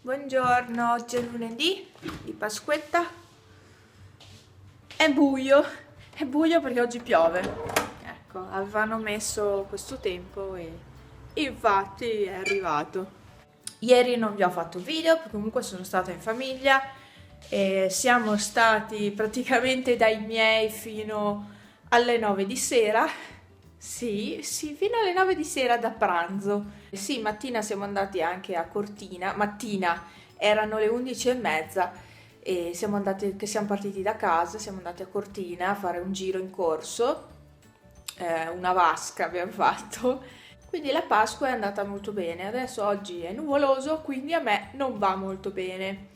Buongiorno, oggi è lunedì di Pasquetta. È buio perché oggi piove. Ecco, avevano messo questo tempo e infatti è arrivato. Ieri non vi ho fatto video perché comunque sono stata in famiglia e siamo stati praticamente dai miei fino alle 9 di sera. Sì, fino alle 9 di sera da pranzo. Sì, mattina siamo andati anche a Cortina. Mattina erano le 11:30 e siamo partiti da casa, siamo andati a Cortina a fare un giro in corso. Una vasca abbiamo fatto. Quindi la Pasqua è andata molto bene. Adesso oggi è nuvoloso, quindi a me non va molto bene.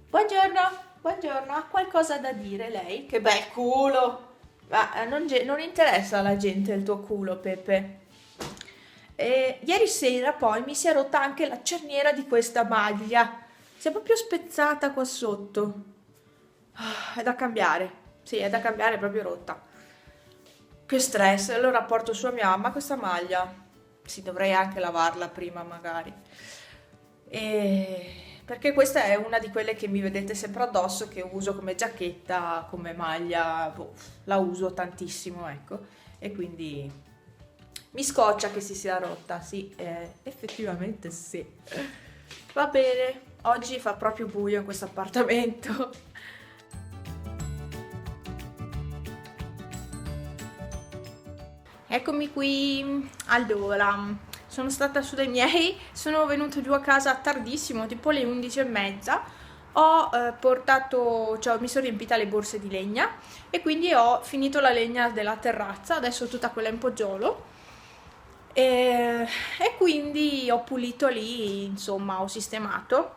Buongiorno, buongiorno, ha qualcosa da dire lei? Che bel culo! Ma non interessa alla gente il tuo culo, Pepe. E ieri sera poi mi si è rotta anche la cerniera di questa maglia. Si è proprio spezzata qua sotto. È da cambiare. Sì, è da cambiare, è proprio rotta. Che stress. Allora porto su a mia mamma questa maglia. Sì, dovrei anche lavarla prima magari. Perché questa è una di quelle che mi vedete sempre addosso, che uso come giacchetta, come maglia, boh, la uso tantissimo, ecco. E quindi mi scoccia che si sia rotta, sì, effettivamente sì. Va bene, oggi fa proprio buio in questo appartamento. Eccomi qui. Allora, sono stata su dai miei, sono venuta giù a casa tardissimo, tipo alle 11:30. Ho portato, cioè mi sono riempita le borse di legna e quindi ho finito la legna della terrazza, adesso tutta quella in poggiolo. E quindi ho pulito lì, insomma, ho sistemato,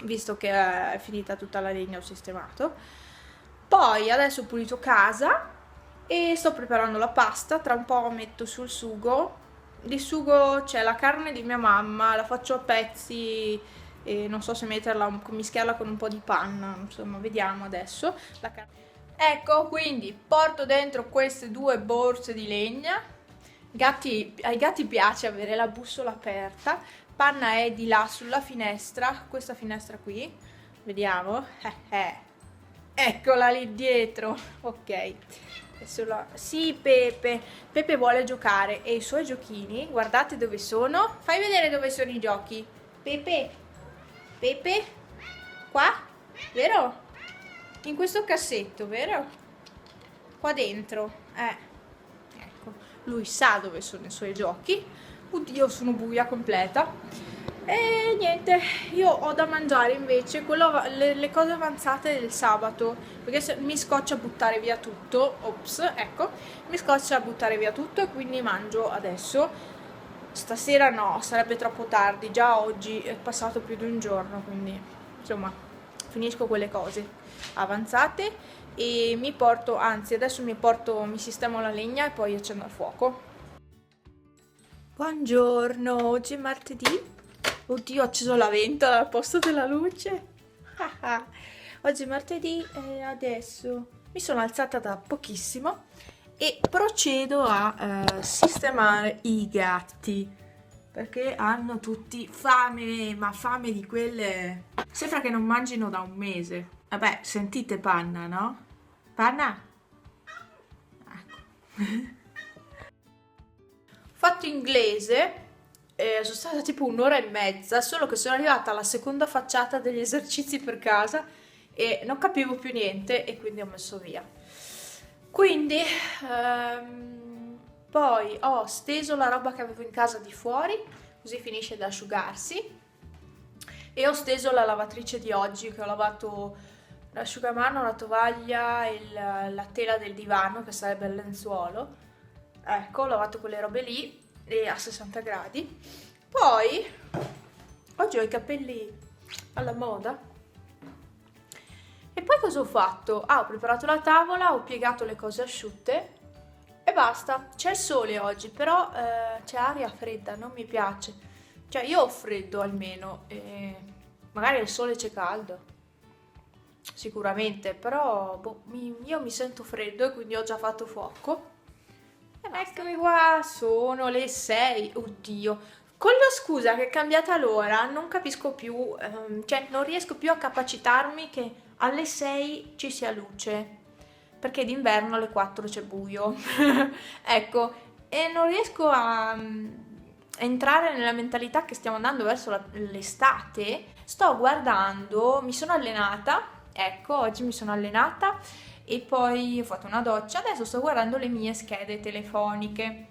visto che è finita tutta la legna, ho sistemato. Poi adesso ho pulito casa e sto preparando la pasta, tra un po' metto sul sugo. Di sugo c'è la carne di mia mamma, la faccio a pezzi e non so se mischiarla con un po' di panna, insomma, vediamo adesso. Ecco, quindi porto dentro queste due borse di legna. Ai gatti piace avere la bussola aperta. Panna è di là sulla finestra, questa finestra qui. Vediamo. Eccola lì dietro. Ok. Sì, Pepe. Pepe vuole giocare e i suoi giochini, guardate dove sono. Fai vedere dove sono i giochi. Pepe. Pepe. Qua? Vero? In questo cassetto, vero? Qua dentro. Ecco, lui sa dove sono i suoi giochi. Oddio, sono buia completa. E niente, io ho da mangiare invece le cose avanzate del sabato, perché mi scoccia buttare via tutto. Ops, ecco, mi scoccia buttare via tutto e quindi mangio adesso. Stasera no, sarebbe troppo tardi, già oggi è passato più di un giorno, quindi insomma finisco quelle cose avanzate e mi porto, anzi adesso mi sistemo la legna e poi accendo il fuoco. Buongiorno, oggi è martedì. Oddio, ho acceso la ventola al posto della luce. Oggi è martedì e adesso mi sono alzata da pochissimo e procedo a sistemare i gatti perché hanno tutti fame, ma fame di quelle. Sembra che non mangino da un mese. Vabbè, sentite Panna, no? Panna? Ecco. Fatto inglese, sono stata tipo un'ora e mezza, solo che sono arrivata alla seconda facciata degli esercizi per casa e non capivo più niente e quindi ho messo via. Quindi poi ho steso la roba che avevo in casa di fuori, così finisce di asciugarsi. E ho steso la lavatrice di oggi, che ho lavato l'asciugamano, la tovaglia e la tela del divano, che sarebbe il lenzuolo. Ecco, ho lavato quelle robe lì e a 60 gradi. Poi oggi ho i capelli alla moda. E poi cosa ho fatto? Ho preparato la tavola, ho piegato le cose asciutte e basta. C'è il sole oggi, però c'è aria fredda, non mi piace. Cioè io ho freddo almeno, e magari al sole c'è caldo, sicuramente, però boh, io mi sento freddo e quindi ho già fatto fuoco. Eccomi qua, sono le 6, oddio, Con la scusa che è cambiata l'ora, non capisco più, cioè non riesco più a capacitarmi che alle 6 ci sia luce, perché d'inverno alle 4 c'è buio. Ecco, e non riesco a entrare nella mentalità che stiamo andando verso l'estate. Sto guardando, mi sono allenata, ecco, oggi mi sono allenata e poi ho fatto una doccia, adesso sto guardando le mie schede telefoniche.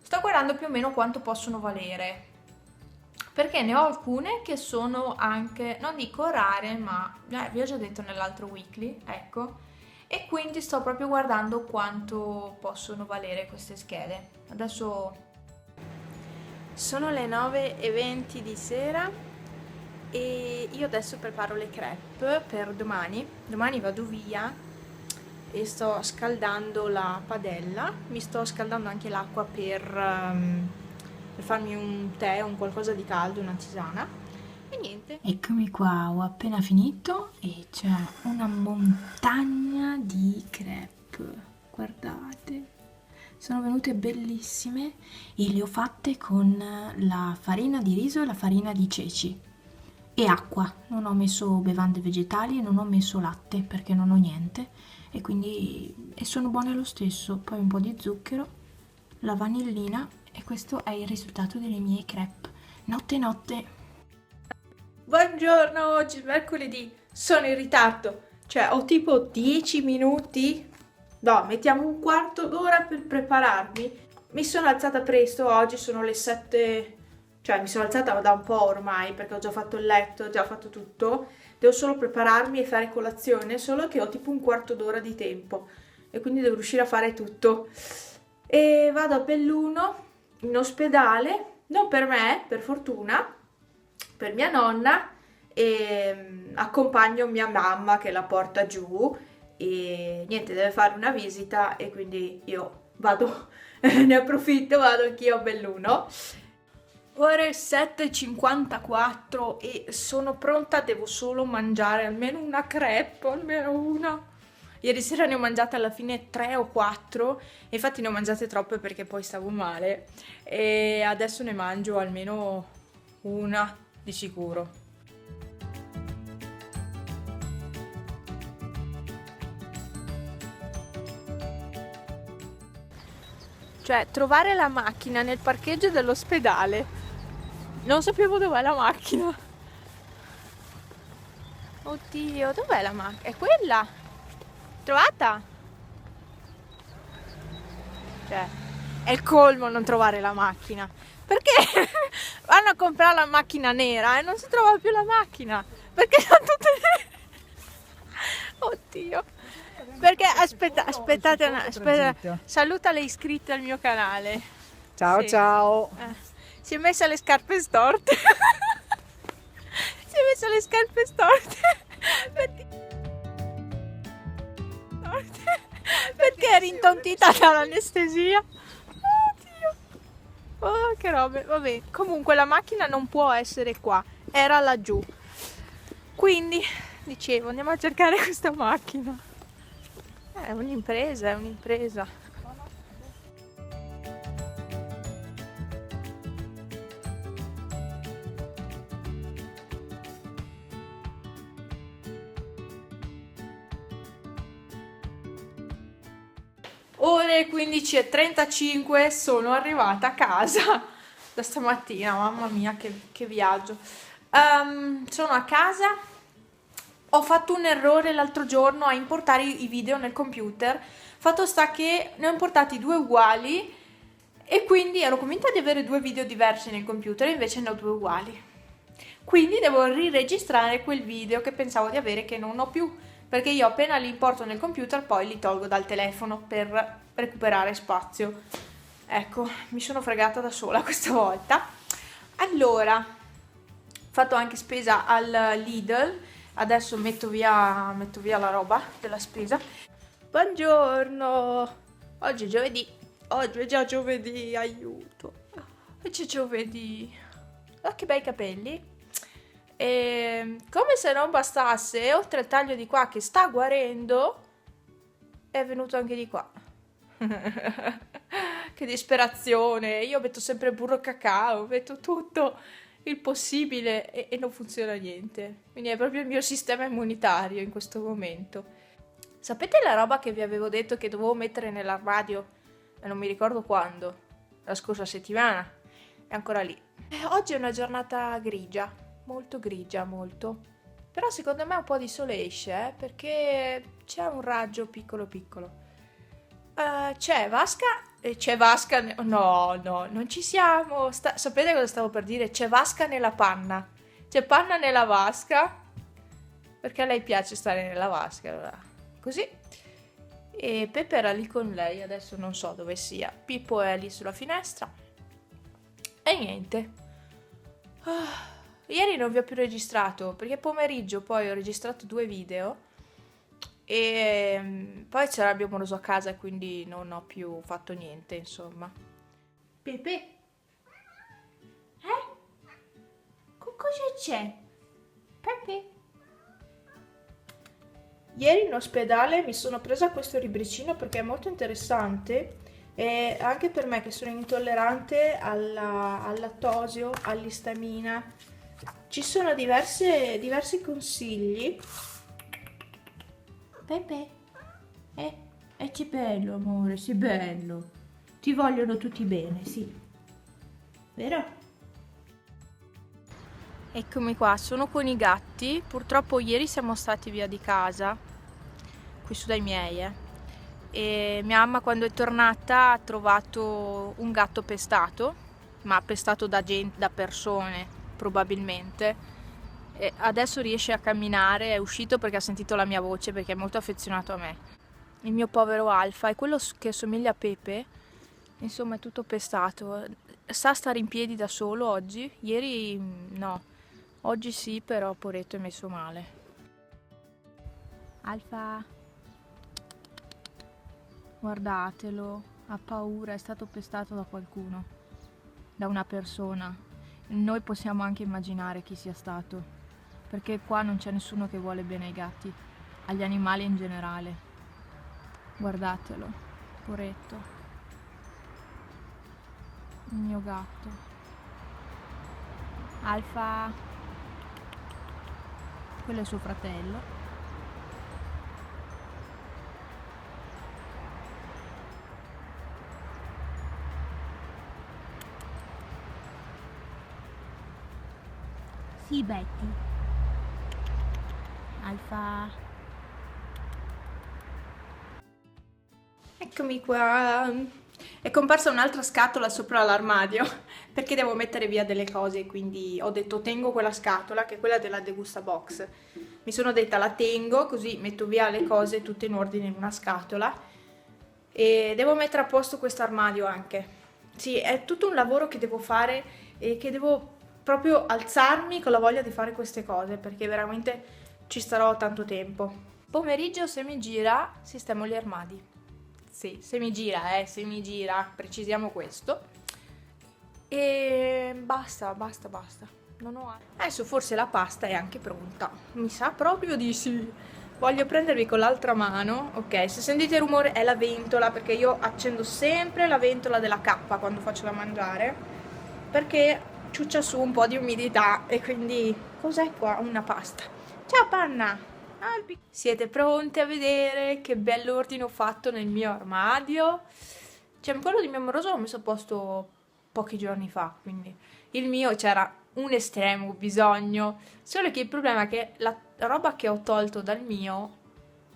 Sto guardando più o meno quanto possono valere, perché ne ho alcune che sono anche, non dico rare, ma vi ho già detto nell'altro weekly, ecco, e quindi sto proprio guardando quanto possono valere queste schede. Adesso sono le 9:20 di sera e io adesso preparo le crepe per domani. Domani vado via e sto scaldando la padella, mi sto scaldando anche l'acqua per farmi un tè, un qualcosa di caldo, una tisana. E niente. Eccomi qua, ho appena finito e c'è una montagna di crepe. Guardate, sono venute bellissime e le ho fatte con la farina di riso e la farina di ceci e acqua. Non ho messo bevande vegetali e non ho messo latte perché non ho niente e quindi sono buone lo stesso. Poi un po' di zucchero, la vanillina e questo è il risultato delle mie crepe. Notte notte. Buongiorno, oggi è mercoledì. Sono in ritardo, cioè ho tipo 10 minuti. No, mettiamo un quarto d'ora per prepararmi. Mi sono alzata presto, oggi sono le 7, cioè mi sono alzata da un po' ormai perché ho già fatto il letto, ho già fatto tutto. Devo solo prepararmi e fare colazione, solo che ho tipo un quarto d'ora di tempo e quindi devo riuscire a fare tutto. E vado a Belluno in ospedale, non per me, per fortuna, per mia nonna, e accompagno mia mamma che la porta giù e niente, deve fare una visita e quindi io vado, ne approfitto, vado anch'io a Belluno. Ore 7:54 e sono pronta, devo solo mangiare almeno una crepe, almeno una. Ieri sera ne ho mangiate alla fine 3 o 4, e infatti ne ho mangiate troppe perché poi stavo male e adesso ne mangio almeno una di sicuro. Cioè, trovare la macchina nel parcheggio dell'ospedale. Non sapevo dov'è la macchina. Oddio, dov'è la macchina? È quella? Trovata? Cioè, è il colmo non trovare la macchina. Perché vanno a comprare la macchina nera e non si trova più la macchina? Perché sono tutte nere. Oddio. Perché aspettate, aspetta, saluta le iscritte al mio canale. Ciao Sì. ciao. Si è messa le scarpe storte. Si è messa le scarpe storte. Perché eri intontita dall'anestesia. Oddio. Oh, che robe. Vabbè, comunque la macchina non può essere qua, era laggiù. Quindi, dicevo, andiamo a cercare questa macchina. È un'impresa, è un'impresa. Ore 15:35, sono arrivata a casa da stamattina, mamma mia che viaggio. Sono a casa, ho fatto un errore l'altro giorno a importare i video nel computer, fatto sta che ne ho importati 2 uguali e quindi ero convinta di avere 2 video diversi nel computer, invece ne ho 2 uguali. Quindi devo riregistrare quel video che pensavo di avere che non ho più, perché io appena li importo nel computer poi li tolgo dal telefono per recuperare spazio. Ecco, mi sono fregata da sola questa volta. Allora, ho fatto anche spesa al Lidl, adesso metto via la roba della spesa. Buongiorno, oggi è giovedì, oggi è già giovedì, aiuto. Oggi è giovedì. Oh, che bei capelli. E come se non bastasse, oltre al taglio di qua che sta guarendo, è venuto anche di qua. che disperazione, io metto sempre burro cacao, metto tutto il possibile e non funziona niente. Quindi è proprio il mio sistema immunitario in questo momento. Sapete la roba che vi avevo detto che dovevo mettere nell'armadio? E non mi ricordo quando, la scorsa settimana, è ancora lì. Oggi è una giornata grigia, molto. Però secondo me un po' di sole esce, perché c'è un raggio piccolo. C'è Vasca, no, non ci siamo. Sapete cosa stavo per dire? C'è Vasca nella panna. C'è panna nella vasca, perché a lei piace stare nella vasca, allora così. E Peppe era lì con lei, adesso non so dove sia. Pippo è lì sulla finestra. E niente. Ieri non vi ho più registrato, perché pomeriggio poi ho registrato 2 video e poi ce l'abbiamo reso a casa, quindi non ho più fatto niente, insomma. Pepe? Cosa c'è? Pepe? Ieri in ospedale mi sono presa questo libricino perché è molto interessante e anche per me che sono intollerante al lattosio, all'istamina. Ci sono diversi consigli. Pepe, c'è bello amore, sei bello. Ti vogliono tutti bene, sì. Vero? Eccomi qua, sono con i gatti. Purtroppo ieri siamo stati via di casa, qui su dai miei, e mia mamma quando è tornata ha trovato un gatto pestato, ma pestato da persone probabilmente. E adesso riesce a camminare, è uscito perché ha sentito la mia voce, perché è molto affezionato a me. Il mio povero Alfa è quello che somiglia a Pepe, insomma è tutto pestato. Sa stare in piedi da solo oggi, ieri no. Oggi sì, però poretto è messo male. Alfa, guardatelo, ha paura, è stato pestato da qualcuno, da una persona. Noi possiamo anche immaginare chi sia stato, perché qua non c'è nessuno che vuole bene ai gatti, agli animali in generale. Guardatelo, poretto, il mio gatto. Alfa, quello è suo fratello. Sì, Betty. Alfa. Eccomi qua. È comparsa un'altra scatola sopra l'armadio perché devo mettere via delle cose, quindi ho detto tengo quella scatola che è quella della Degusta Box. Mi sono detta la tengo così metto via le cose tutte in ordine in una scatola e devo mettere a posto questo armadio anche. Sì, è tutto un lavoro che devo fare e che devo proprio alzarmi con la voglia di fare queste cose perché veramente ci starò tanto tempo. Pomeriggio se mi gira sistemo gli armadi. Sì, se mi gira, precisiamo questo. E basta. Non ho altro. Adesso forse la pasta è anche pronta. Mi sa proprio di sì. Voglio prendervi con l'altra mano. Ok, se sentite rumore è la ventola, perché io accendo sempre la ventola della cappa quando faccio da mangiare, perché ciuccia su un po' di umidità e quindi... Cos'è qua? Una pasta. Ciao panna! Siete pronti a vedere che bell'ordine ho fatto nel mio armadio? Cioè, quello di mio amoroso l'ho messo a posto pochi giorni fa, quindi il mio c'era un estremo bisogno. Solo che il problema è che la roba che ho tolto dal mio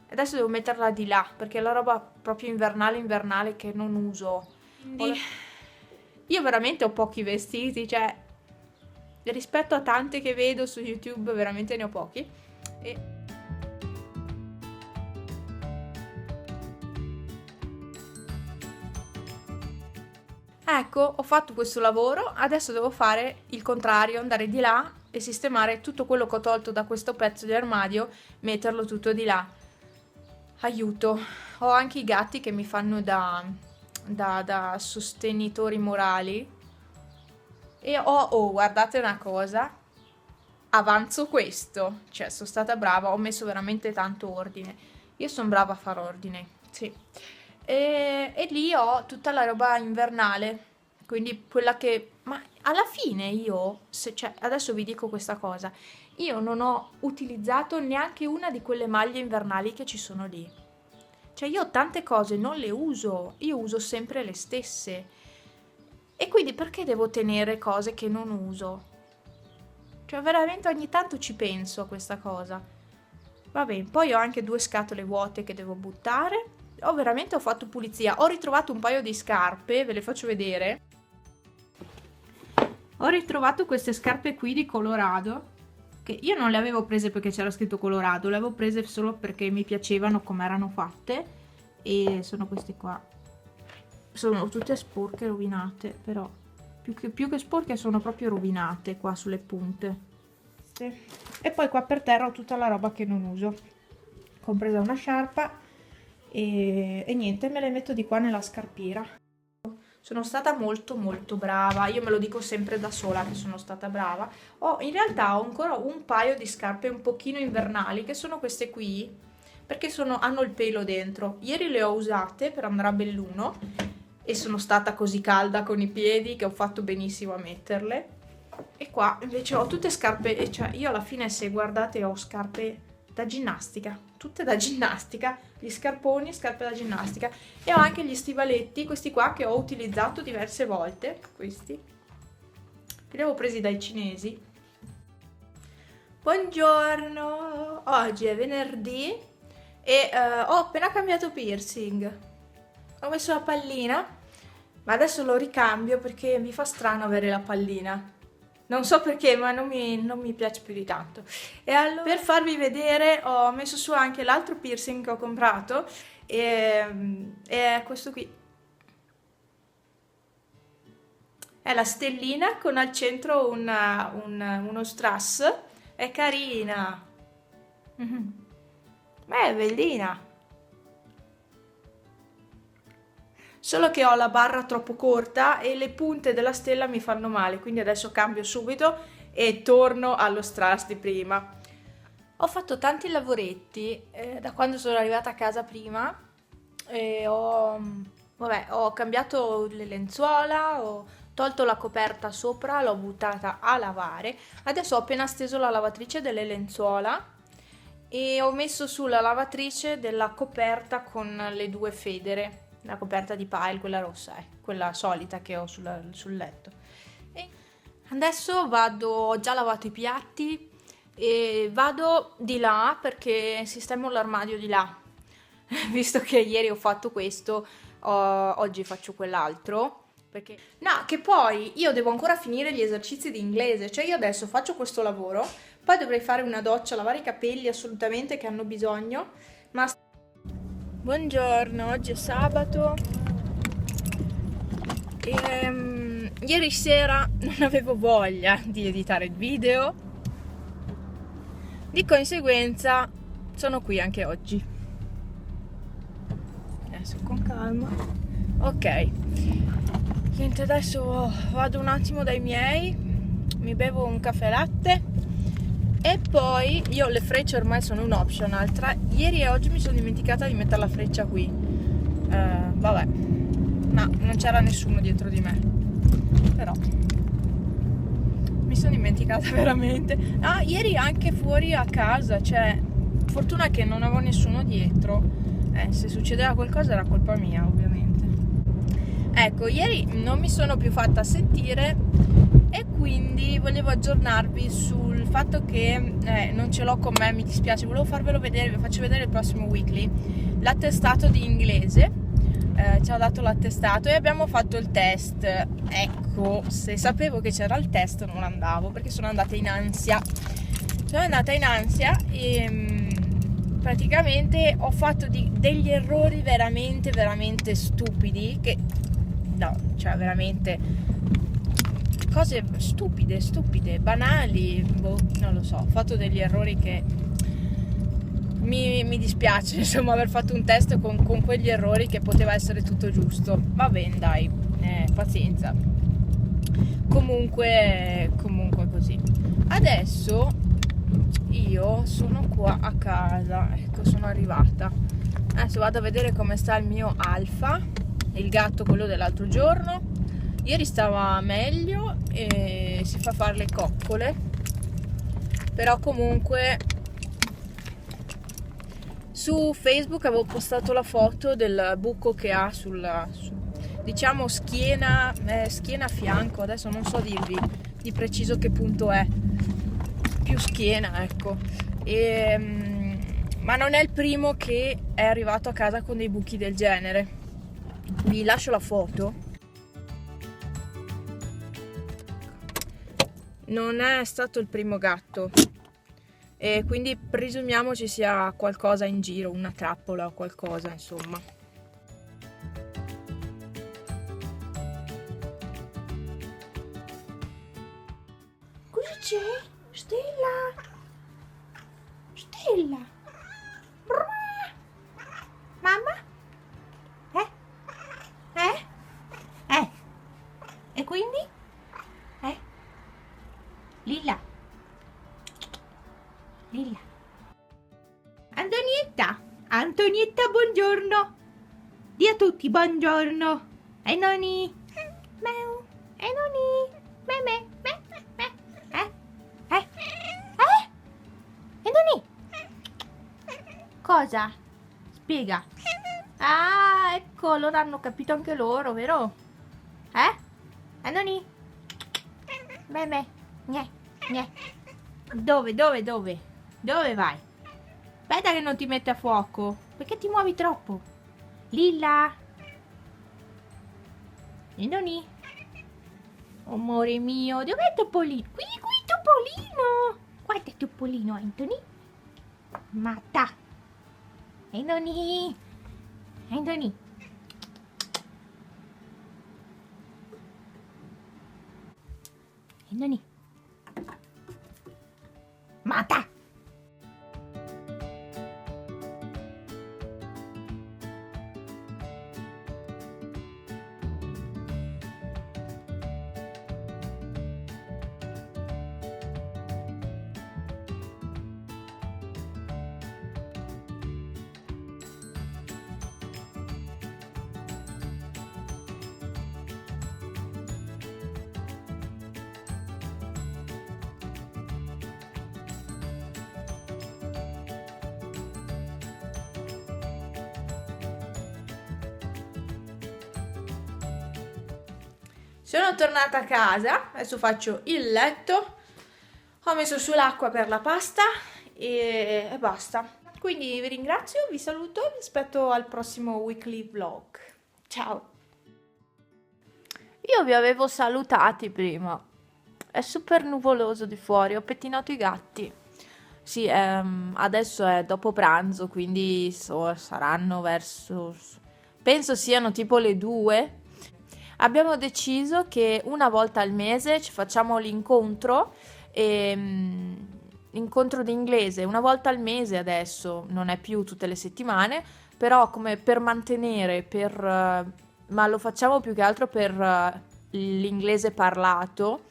adesso devo metterla di là, perché è la roba proprio invernale che non uso. Quindi io veramente ho pochi vestiti, cioè rispetto a tante che vedo su YouTube veramente ne ho pochi. E ecco, ho fatto questo lavoro, adesso devo fare il contrario, andare di là e sistemare tutto quello che ho tolto da questo pezzo di armadio, metterlo tutto di là. Aiuto, ho anche i gatti che mi fanno da sostenitori morali. E guardate una cosa, avanzo questo, cioè sono stata brava, ho messo veramente tanto ordine. Io sono brava a fare ordine, sì. e lì ho tutta la roba invernale, quindi quella che... Ma alla fine io, cioè, adesso vi dico questa cosa, io non ho utilizzato neanche una di quelle maglie invernali che ci sono lì. Cioè io tante cose non le uso, io uso sempre le stesse. E quindi perché devo tenere cose che non uso? Cioè veramente ogni tanto ci penso a questa cosa. Va bene, poi ho anche 2 scatole vuote che devo buttare. Ho fatto pulizia. Ho ritrovato un paio di scarpe, ve le faccio vedere. Ho ritrovato queste scarpe qui di Colorado, che io non le avevo prese perché c'era scritto Colorado, le avevo prese solo perché mi piacevano come erano fatte, e sono queste qua. Sono tutte sporche, rovinate, però più che sporche sono proprio rovinate qua sulle punte. Sì. E poi qua per terra ho tutta la roba che non uso, compresa una sciarpa, e niente, me le metto di qua nella scarpiera. Sono stata molto brava, io me lo dico sempre da sola che sono stata brava. In realtà ho ancora un paio di scarpe un pochino invernali, che sono queste qui, perché hanno il pelo dentro. Ieri le ho usate per andare a Belluno e sono stata così calda con i piedi che ho fatto benissimo a metterle. E qua invece ho tutte scarpe, cioè io alla fine, se guardate, ho scarpe da ginnastica, tutte da ginnastica, gli scarponi, scarpe da ginnastica, e ho anche gli stivaletti, questi qua che ho utilizzato diverse volte, questi li avevo presi dai cinesi. Buongiorno, oggi è venerdì e ho appena cambiato piercing, ho messo la pallina, ma adesso lo ricambio perché mi fa strano avere la pallina. Non so perché, ma non mi piace più di tanto. E allora, per farvi vedere, ho messo su anche l'altro piercing che ho comprato, e è questo qui. È la stellina con al centro uno strass. È carina. Ma è bellina. Solo che ho la barra troppo corta e le punte della stella mi fanno male, quindi adesso cambio subito e torno allo strass di prima. Ho fatto tanti lavoretti da quando sono arrivata a casa prima, e ho cambiato le lenzuola, ho tolto la coperta sopra, l'ho buttata a lavare. Adesso ho appena steso la lavatrice delle lenzuola e ho messo sulla lavatrice della coperta con le 2 federe. La coperta di pile, quella rossa, quella solita che ho sul letto. E adesso ho già lavato i piatti e vado di là perché sistemo l'armadio di là. Visto che ieri ho fatto questo, oggi faccio quell'altro. Perché... No, che poi io devo ancora finire gli esercizi di inglese, cioè io adesso faccio questo lavoro, poi dovrei fare una doccia, lavare i capelli assolutamente che hanno bisogno, ma... Buongiorno, oggi è sabato e ieri sera non avevo voglia di editare il video, di conseguenza sono qui anche oggi. Adesso con calma. Ok, niente, adesso vado un attimo dai miei, mi bevo un caffè latte e poi io le frecce ormai sono un optional. Ieri e oggi mi sono dimenticata di mettere la freccia qui. Vabbè, no, non c'era nessuno dietro di me, però mi sono dimenticata veramente. Ieri anche fuori a casa, cioè fortuna che non avevo nessuno dietro. Se succedeva qualcosa era colpa mia, ovviamente. Ecco, ieri non mi sono più fatta sentire e quindi volevo aggiornarvi sul fatto che non ce l'ho con me, mi dispiace. Volevo farvelo vedere, vi faccio vedere il prossimo weekly, l'attestato di inglese. Ci ho dato l'attestato e abbiamo fatto il test. Ecco, se sapevo che c'era il test non andavo, perché sono andata in ansia e praticamente ho fatto degli errori veramente stupidi, che no, cioè veramente cose stupide, banali, non lo so, ho fatto degli errori che mi dispiace, insomma, aver fatto un test con quegli errori, che poteva essere tutto giusto. Va bene, dai, pazienza. Comunque così. Adesso io sono qua a casa, ecco, sono arrivata. Adesso vado a vedere come sta il mio Alfa, il gatto, quello dell'altro giorno. Ieri stava meglio e si fa fare le coccole, però comunque su Facebook avevo postato la foto del buco che ha diciamo schiena fianco, adesso non so dirvi di preciso che punto è, più schiena, ecco. Ma non è il primo che è arrivato a casa con dei buchi del genere. Vi lascio la foto. Non è stato il primo gatto e quindi presumiamo ci sia qualcosa in giro, una trappola o qualcosa, insomma. Cosa c'è? Stella! Stella! Mamma? E quindi? Lilla. Antonietta, buongiorno. Di a tutti buongiorno. E noni? Meu. E noni? Me. E noni? Cosa? Spiega. Ah, ecco, allora hanno capito anche loro, vero? E noni? Me. Gne. Dove? Dove vai? Aspetta che non ti mette a fuoco. Perché ti muovi troppo? Lilla? E noni? Amore mio, dov'è Topolino? Qui Topolino! Guarda Topolino, Anthony. Matta. E noni? Anthony? E noni? Mata! Sono tornata a casa, adesso faccio il letto, ho messo su l'acqua per la pasta e basta. Quindi vi ringrazio, vi saluto, vi aspetto al prossimo weekly vlog. Ciao! Io vi avevo salutati prima, è super nuvoloso di fuori, ho pettinato i gatti. Sì, adesso è dopo pranzo, quindi saranno verso... penso siano tipo le 2. Abbiamo deciso che una volta al mese ci facciamo l'incontro di inglese, una volta al mese adesso, non è più tutte le settimane, però come per mantenere, ma lo facciamo più che altro per l'inglese parlato,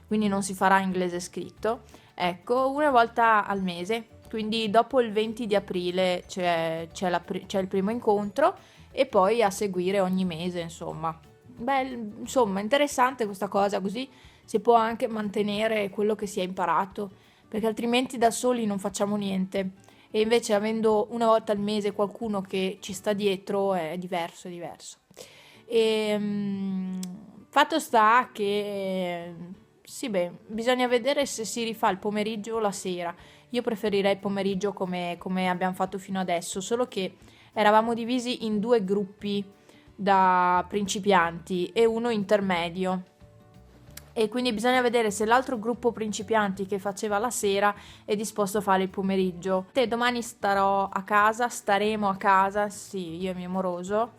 quindi non si farà inglese scritto, ecco, una volta al mese, quindi dopo il 20 di aprile c'è il primo incontro e poi a seguire ogni mese, insomma. Beh, insomma, interessante questa cosa, così si può anche mantenere quello che si è imparato, perché altrimenti da soli non facciamo niente. E invece avendo una volta al mese qualcuno che ci sta dietro è diverso. Fatto sta che sì, beh, bisogna vedere se si rifà il pomeriggio o la sera. Io preferirei il pomeriggio come abbiamo fatto fino adesso, solo che eravamo divisi in 2 gruppi da principianti e uno intermedio, e quindi bisogna vedere se l'altro gruppo principianti che faceva la sera è disposto a fare il pomeriggio. Domani staremo a casa, sì, io e mio moroso.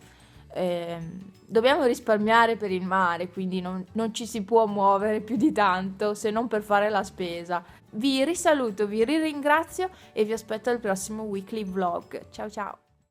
Dobbiamo risparmiare per il mare, quindi non ci si può muovere più di tanto se non per fare la spesa. Vi risaluto, vi ringrazio e vi aspetto al prossimo weekly vlog. Ciao ciao!